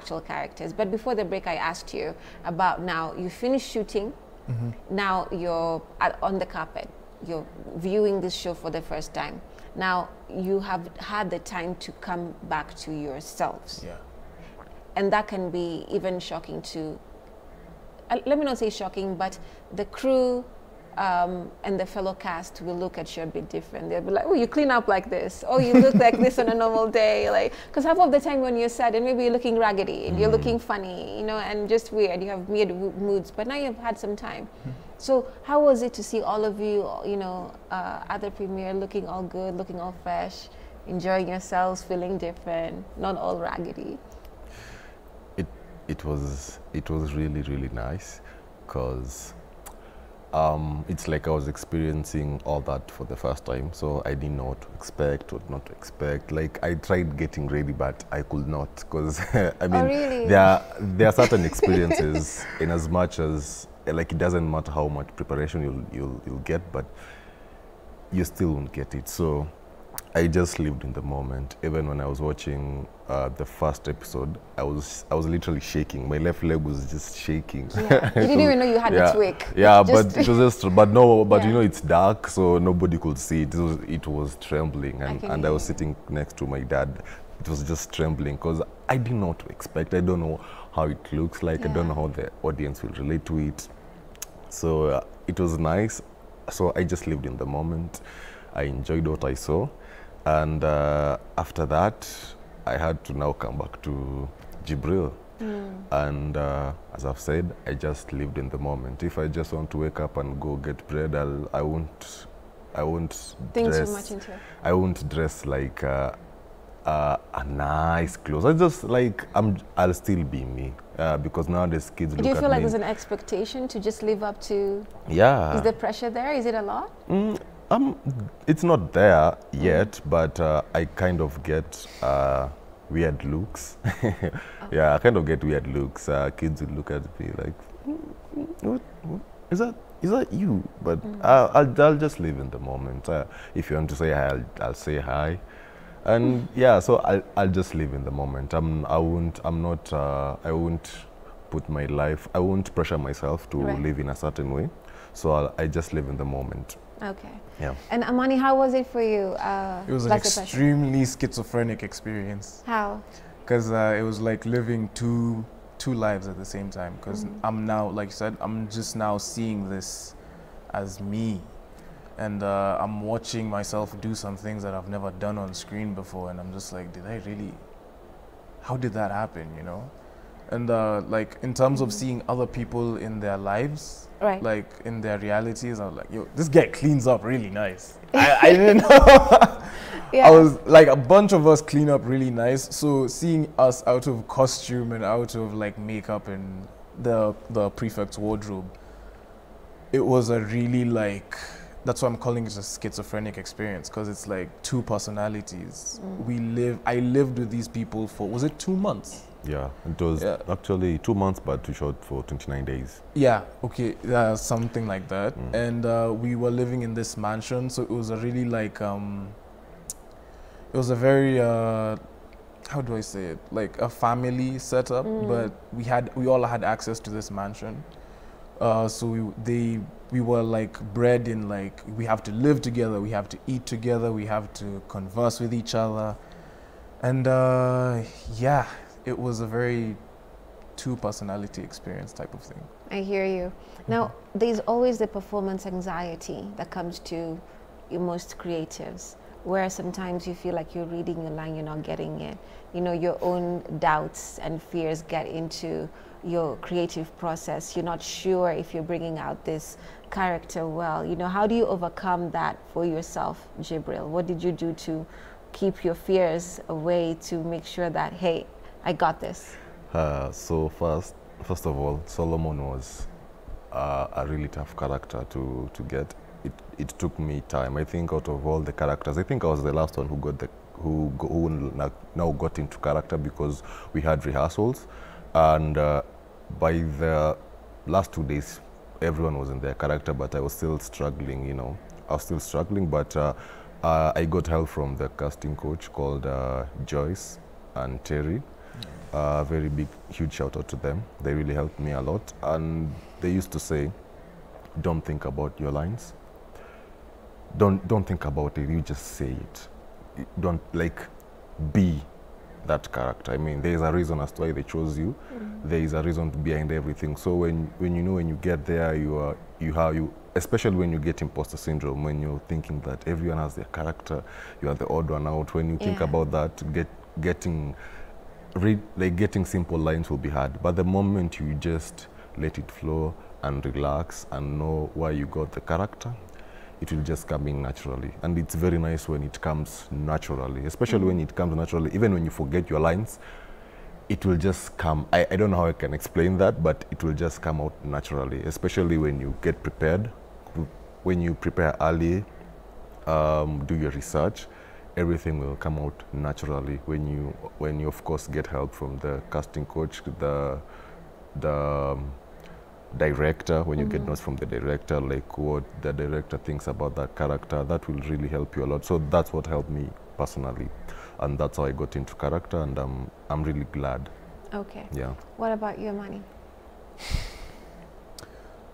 actual characters. But before the break, I asked you about now you finished shooting. Now you're on the carpet. You're viewing this show for the first time. Now you have had the time to come back to yourselves. Yeah. And that can be even shocking to, let me not say shocking, but the crew and the fellow cast will look at you a bit different. They'll be like, oh, you clean up like this. Oh, you look like this on a normal day. Like, because half of the time when you're sad and maybe you're looking raggedy and you're looking funny, you know, and just weird, you have weird moods, but now you've had some time. So how was it to see all of you, you know, at the premiere looking all good, looking all fresh, enjoying yourselves, feeling different, not all raggedy? It was really, really nice, because it's like I was experiencing all that for the first time, so I didn't know what to expect, what not to expect. Like, I tried getting ready, but I could not, because I mean, really? there are certain experiences, in as much as, like, it doesn't matter how much preparation you'll get, but you still won't get it. So I just lived in the moment. Even when I was watching the first episode, I was literally shaking. My left leg was just shaking. Yeah. You didn't even know you had a tweak. Yeah, but it was just, but no, but you Yeah. know, it's dark, so nobody could see it. It was trembling, and I was sitting next to my dad. It was just trembling, because I didn't know what to expect. I don't know how it looks like. I don't know how the audience will relate to it. So it was nice. So I just lived in the moment. I enjoyed what I saw. And after that, I had to now come back to Jibril. And as I've said, I just lived in the moment. If I just want to wake up and go get bread, I won't Think dress. too much into it. I won't dress like a nice clothes. I just like I'll still be me, because nowadays kids look at me. Do you feel like there's an expectation to just live up to? Yeah. Is the pressure there? Is it a lot? It's not there yet, but I kind of get weird looks. Yeah, I kind of get weird looks. Kids will look at me like, what is that you? But I'll just live in the moment. If you want to say hi, I'll say hi. And yeah, so I'll just live in the moment. I won't put my life, I won't pressure myself to live in a certain way. So I just live in the moment. Okay. Yeah. And Amani, how was it for you? It was an extremely schizophrenic experience. How? Because it was like living two lives at the same time. Because I'm now, like you said, I'm just now seeing this as me. And I'm watching myself do some things that I've never done on screen before. And I'm just like, how did that happen, you know? And like, in terms of seeing other people in their lives, like in their realities, I was like, yo, this guy cleans up really nice. I didn't know. I was like, a bunch of us clean up really nice. So seeing us out of costume and out of like makeup and the prefect's wardrobe, it was a really like, that's why I'm calling it a schizophrenic experience, because it's like two personalities. I lived with these people for, was it 2 months? Yeah, it was actually 2 months, but we shot for 29 days. Yeah, okay, something like that. And we were living in this mansion, so it was a really like, it was a very, how do I say it? Like a family setup, but we all had access to this mansion. So we were like bred in like, we have to live together, we have to eat together, we have to converse with each other. And yeah, it was a very two-personality experience type of thing. I hear you. Now, there's always the performance anxiety that comes to most creatives, where sometimes you feel like you're reading a line, you're not getting it. You know, your own doubts and fears get into your creative process. You're not sure if you're bringing out this character well. You know, how do you overcome that for yourself, Jibril? What did you do to keep your fears away, to make sure that, hey, I got this? So first of all, Solomon was a really tough character to get. It took me time. I think out of all the characters, I think I was the last one who now got into character, because we had rehearsals, and by the last 2 days, everyone was in their character, but I was still struggling. You know, I was still struggling, but I got help from the casting coach called Joyce and Terry. Very big, huge shout out to them. They really helped me a lot. And they used to say, don't think about your lines. Don't think about it, you just say it. Don't like be that character. I mean, there is a reason as to why they chose you. There is a reason behind everything. So when you know, when you get there, you especially when you get imposter syndrome, when you're thinking that everyone has their character, you are the odd one out. When you think about that, getting simple lines will be hard. But the moment you just let it flow and relax and know why you got the character, it will just come in naturally. And it's very nice when it comes naturally, especially when it comes naturally. Even when you forget your lines, it will just come. I don't know how I can explain that, but it will just come out naturally, especially when you get prepared. When you prepare early, do your research, everything will come out naturally. When you of course get help from the casting coach, the director, when you get notes from the director, like what the director thinks about that character, that will really help you a lot. So that's what helped me personally, and that's how I got into character, and I'm really glad. Okay. Yeah. What about your money?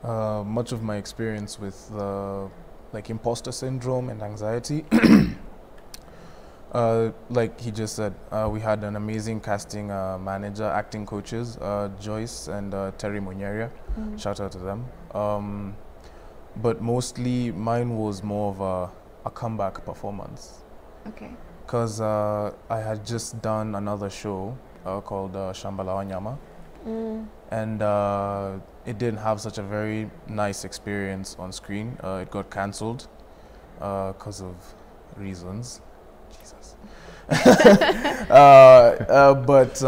Much of my experience with like imposter syndrome and anxiety, like he just said, we had an amazing casting manager, acting coaches, Joyce and Terry Munyeria. Shout out to them. But mostly mine was more of a comeback performance. Okay. Because I had just done another show called Shambhala Wanyama. And it didn't have such a very nice experience on screen. It got cancelled because of reasons. Jesus. But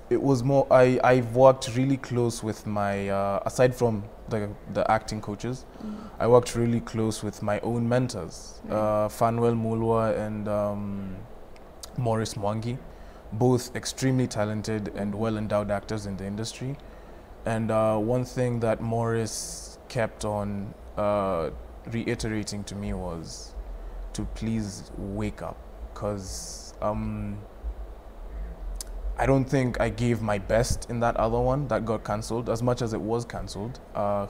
it was more, I've worked really close with my, aside from the acting coaches, I worked really close with my own mentors, Fanuel Mulwa and Maurice Mwangi, both extremely talented and well-endowed actors in the industry. And one thing that Maurice kept on reiterating to me was to please wake up, because I don't think I gave my best in that other one that got cancelled. As much as it was cancelled, it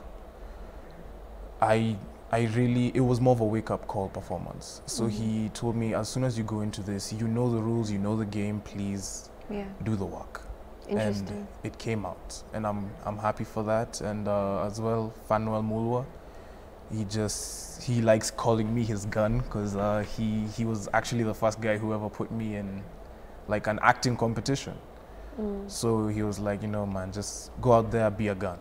was more of a wake-up call performance. So he told me, as soon as you go into this, you know the rules, you know the game, please do the work. Interesting. And it came out, and I'm happy for that. And as well, Fanuel Mulwa, he likes calling me his gun, because he was actually the first guy who ever put me in like an acting competition. So he was like, you know, man, just go out there, be a gun.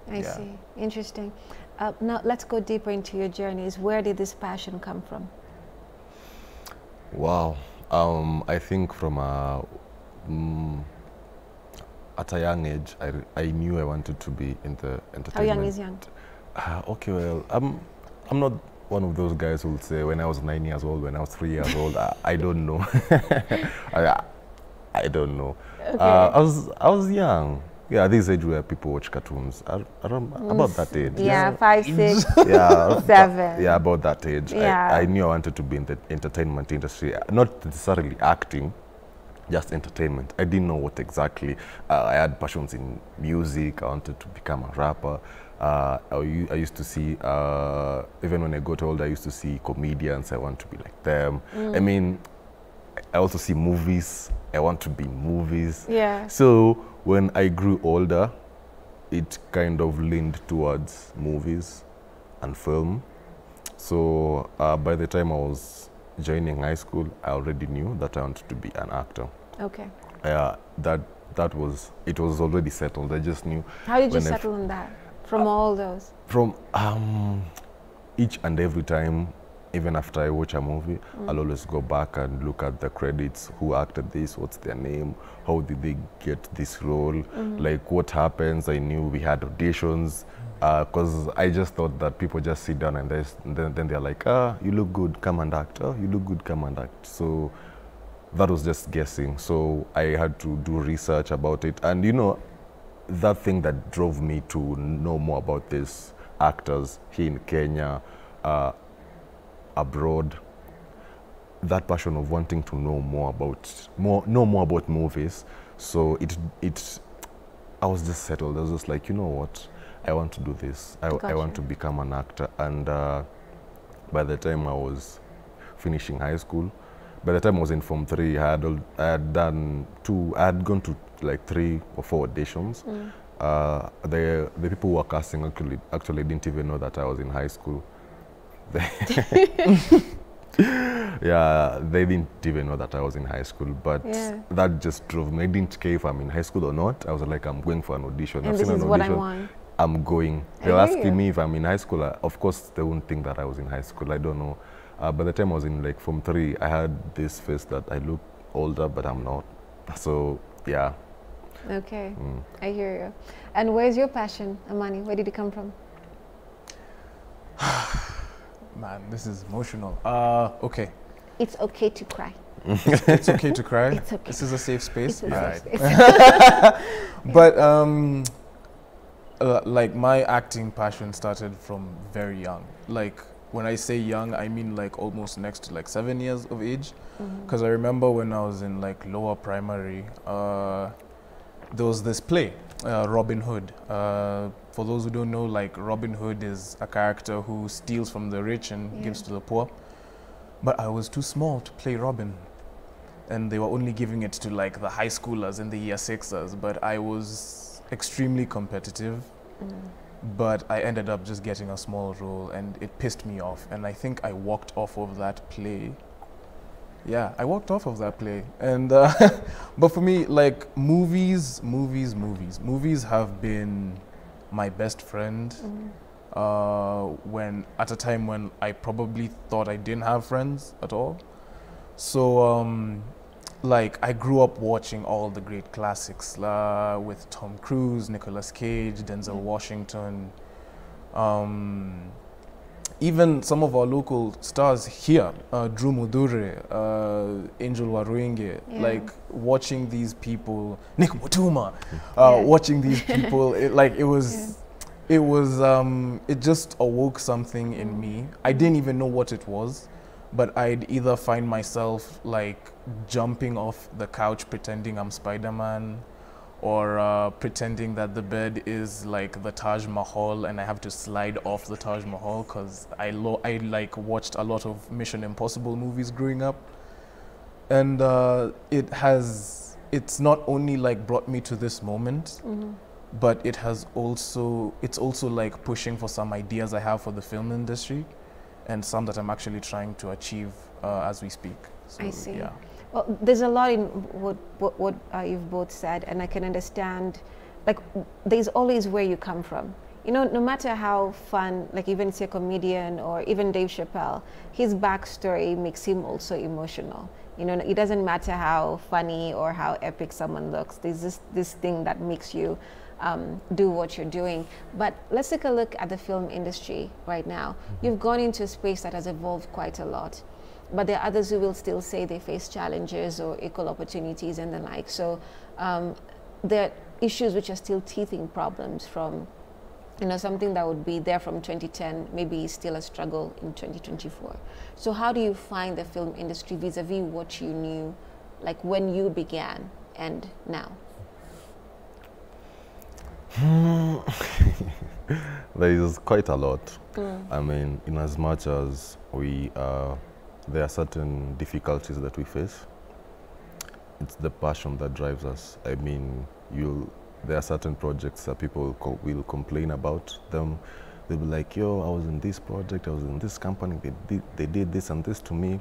I see. Interesting. Now let's go deeper into your journeys. Where did this passion come from? Wow. I think from at a young age, I knew I wanted to be in the entertainment. How young is young? Okay, well, I'm not one of those guys who will say when I was 9 years old, when I was 3 years old. I don't know. I don't know. Okay. I was young. Yeah, this age where people watch cartoons. About that age. Yeah, 5, 6, yeah, 7. Yeah, about that age. Yeah. I knew I wanted to be in the entertainment industry, not necessarily acting, just entertainment. I didn't know what exactly. I had passions in music. I wanted to become a rapper. I used to see, even when I got older, I used to see comedians. I want to be like them. I mean, I also see movies. I want to be in movies. Yeah. So when I grew older, it kind of leaned towards movies and film. So by the time I was joining high school, I already knew that I wanted to be an actor. Okay. It was already settled. I just knew. How did you settle on that? From all those? From each and every time, even after I watch a movie, I'll always go back and look at the credits. Who acted this? What's their name? How did they get this role? Like, what happens? I knew we had auditions, because I just thought that people just sit down and then they're like, you look good, come and act. Oh, you look good, come and act. So that was just guessing. So I had to do research about it. And you know, that thing that drove me to know more about these actors here in Kenya, abroad, that passion of wanting to know more about movies. So I was just settled. I was just like, you know what, I want to do this. I want to become an actor. And by the time I was finishing high school, by the time I was in Form 3, I had gone to like 3 or 4 auditions. The people who were casting actually didn't even know that I was in high school. Yeah, they didn't even know that I was in high school, but that just drove me. I didn't care if I'm in high school or not. I was like, I'm going for an audition. And this is what I want. I'm going. They're asking me if I'm in high school. Of course, they wouldn't think that I was in high school. I don't know. By the time I was in like Form 3, I had this face that I look older, but I'm not. So, yeah. Okay, I hear you. And where's your passion, Amani? Where did it come from? Man, this is emotional. Okay. It's okay to cry. It's okay to cry? It's okay. This is a safe space? It's a safe space. But, like, my acting passion started from very young. Like, when I say young, I mean like almost next to like 7 years of age. Because I remember when I was in like lower primary, there was this play, Robin Hood. For those who don't know, like Robin Hood is a character who steals from the rich and gives to the poor. But I was too small to play Robin. And they were only giving it to like the high schoolers and the year 6ers. But I was extremely competitive. But I ended up just getting a small role and it pissed me off. And I think I walked off of that play. Yeah, I walked off of that play. And but for me, like movies have been my best friend when at a time when I probably thought I didn't have friends at all. So like I grew up watching all the great classics with Tom Cruise, Nicolas Cage, Denzel Washington, even some of our local stars here, Drew Mudure, Angel Waruinge, like watching these people, Nick Mutuma, watching these people, it just awoke something in me. I didn't even know what it was, but I'd either find myself like jumping off the couch pretending I'm Spider-Man, or pretending that the bed is like the Taj Mahal and I have to slide off the Taj Mahal because I like watched a lot of Mission Impossible movies growing up. And it's not only like brought me to this moment, but it's also like pushing for some ideas I have for the film industry and some that I'm actually trying to achieve as we speak. So, I see. Yeah. Well, there's a lot in what you've both said, and I can understand, like, there's always where you come from. You know, no matter how fun, like even say a comedian or even Dave Chappelle, his backstory makes him also emotional. You know, it doesn't matter how funny or how epic someone looks. There's this thing that makes you do what you're doing. But let's take a look at the film industry right now. You've gone into a space that has evolved quite a lot. But there are others who will still say they face challenges or equal opportunities and the like. So there are issues which are still teething problems from, you know, something that would be there from 2010, maybe still a struggle in 2024. So how do you find the film industry vis-a-vis what you knew, like when you began and now? There is quite a lot. I mean, in as much as there are certain difficulties that we face. It's the passion that drives us. I mean, there are certain projects that people will complain about them. They'll be like, yo, I was in this project, I was in this company, they did this and this to me.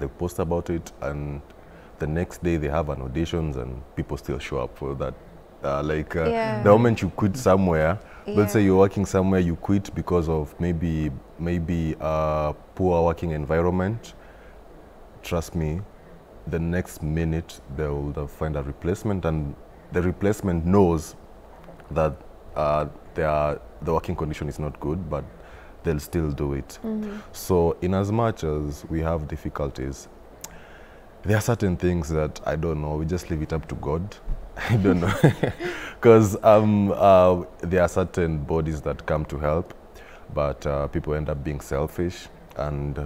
They post about it, and the next day they have an auditions and people still show up for that. The moment you quit somewhere, let's say you're working somewhere, you quit because of maybe poor working environment. Trust me, the next minute they will find a replacement, and the replacement knows that the working condition is not good, but they'll still do it. So in as much as we have difficulties, there are certain things that, I don't know, we just leave it up to God. I don't know, because there are certain bodies that come to help, but people end up being selfish and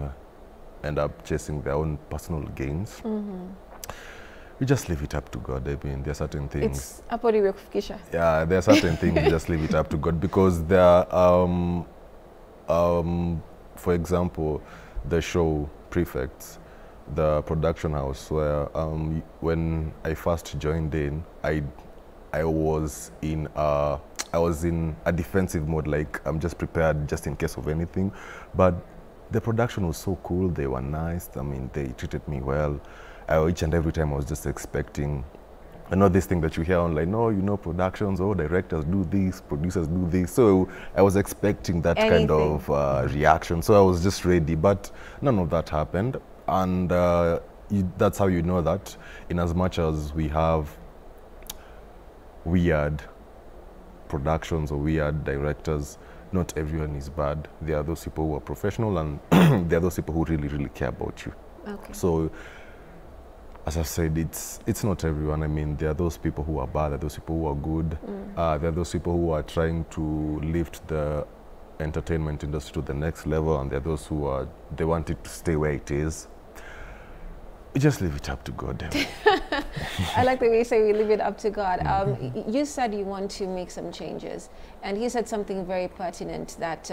end up chasing their own personal gains. we just leave it up to God. I mean, there are certain things. It's apodi wekufukisha. Yeah, there are certain things we just leave it up to God, because there are, for example, the show Prefects, the production house where when I first joined in, I was in a defensive mode, like I'm just prepared just in case of anything. But the production was so cool. They were nice. I mean, they treated me well. Each and every time I was just expecting, I know this thing that you hear online, no, you know, productions, oh, directors do this, producers do this. So I was expecting that kind of reaction. So I was just ready, but none of that happened. And that's how you know that in as much as we have weird productions or weird directors, not everyone is bad. There are those people who are professional, and there are those people who really, really care about you. Okay. So, as I've said, it's not everyone. I mean, there are those people who are bad, there are those people who are good. There are those people who are trying to lift the entertainment industry to the next level, and there are those who are, they want it to stay where it is. We just leave it up to God. I like the way you say we leave it up to God. You said you want to make some changes, and he said something very pertinent that,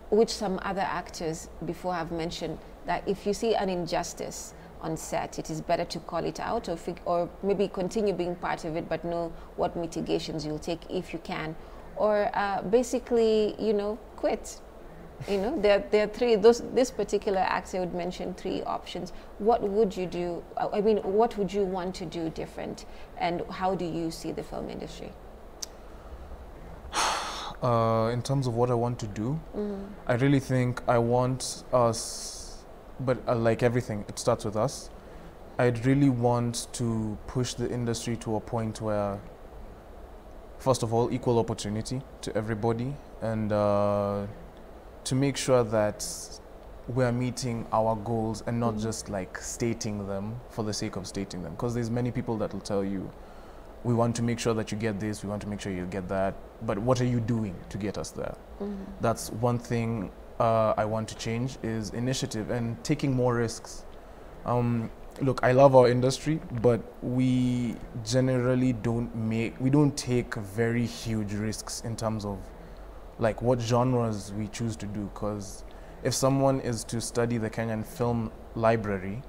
which some other actors before have mentioned, that if you see an injustice on set, it is better to call it out, or maybe continue being part of it, but know what mitigations you'll take if you can, or basically, you know, quit. You know, there are three. This particular actor would mention three options. What would you do? I mean, what would you want to do different, and how do you see the film industry? In terms of what I want to do, I really think I want us, but like everything, it starts with us. I'd really want to push the industry to a point where, first of all, equal opportunity to everybody, and to make sure that we're meeting our goals and not just like stating them for the sake of stating them. Because there's many people that will tell you, we want to make sure that you get this, we want to make sure you get that, but what are you doing to get us there? That's one thing I want to change, is initiative and taking more risks. Look, I love our industry, but we generally don't take very huge risks in terms of like what genres we choose to do. Because if someone is to study the Kenyan film library,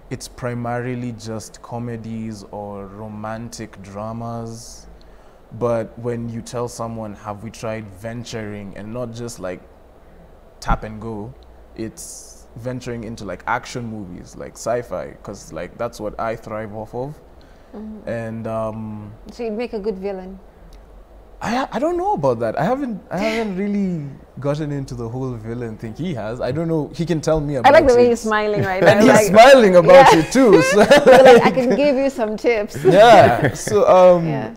it's primarily just comedies or romantic dramas. But when you tell someone, have we tried venturing, and not just like tap and go, it's venturing into like action movies, like sci-fi, because like that's what I thrive off of. And so you'd make a good villain. I don't know about that. I haven't really gotten into the whole villain thing. He has. I don't know. He can tell me about it. I like the way you're smiling right now. And he's like, smiling about it too. So like, I can give you some tips. Yeah. So yeah.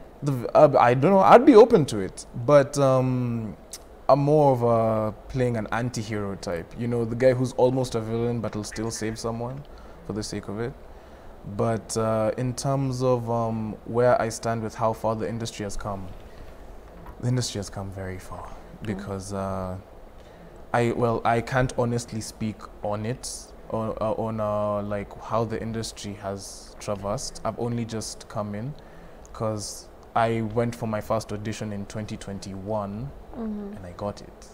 I don't know. I'd be open to it, but I'm more of a playing an anti-hero type. You know, the guy who's almost a villain but will still save someone for the sake of it. But in terms of where I stand with how far the industry has come, the industry has come very far, because I can't honestly speak on it, on like how the industry has traversed. I've only just come in, because I went for my first audition in 2021, and I got it,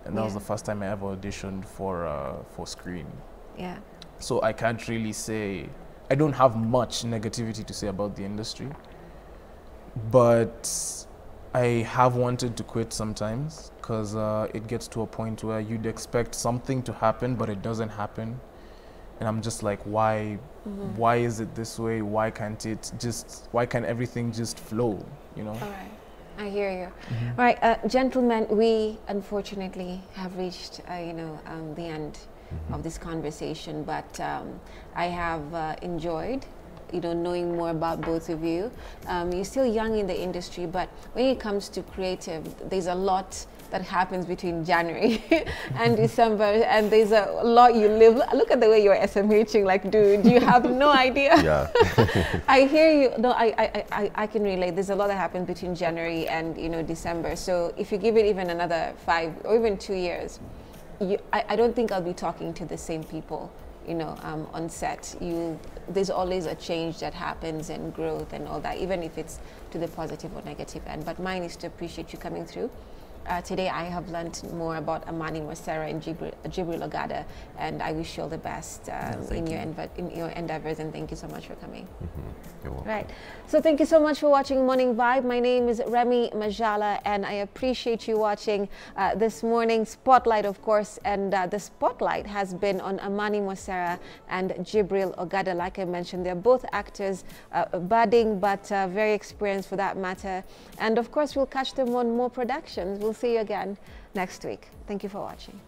and that was the first time I ever auditioned for Screen. Yeah. So I can't really say, I don't have much negativity to say about the industry, but I have wanted to quit sometimes, because it gets to a point where you'd expect something to happen, but it doesn't happen. And I'm just like, why is it this way? Why can't everything just flow, you know? All right, I hear you. All right, gentlemen, we unfortunately have reached, the end of this conversation, but I have enjoyed knowing more about both of you. You're still young in the industry, but when it comes to creative, there's a lot that happens between January and December, and there's a lot you live. Look at the way you're SMHing, like, dude, you have no idea. Yeah. I hear you. No, I can relate. There's a lot that happens between January and December. So if you give it even another 5 or even 2 years, I don't think I'll be talking to the same people you know, on set. There's always a change that happens and growth and all that, even if it's to the positive or negative end. But mine is to appreciate you coming through. Today I have learned more about Amani Mosera and Jibril Ogada, and I wish you all the best in your endeavors, and thank you so much for coming. You're welcome. Right. So thank you so much for watching Morning Vibe. My name is Remmy Majala, and I appreciate you watching this morning's Spotlight, of course. And the Spotlight has been on Amani Mosera and Jibril Ogada. Like I mentioned, they're both actors, budding but very experienced for that matter. And of course, we'll catch them on more productions. We'll see you again next week. Thank you for watching.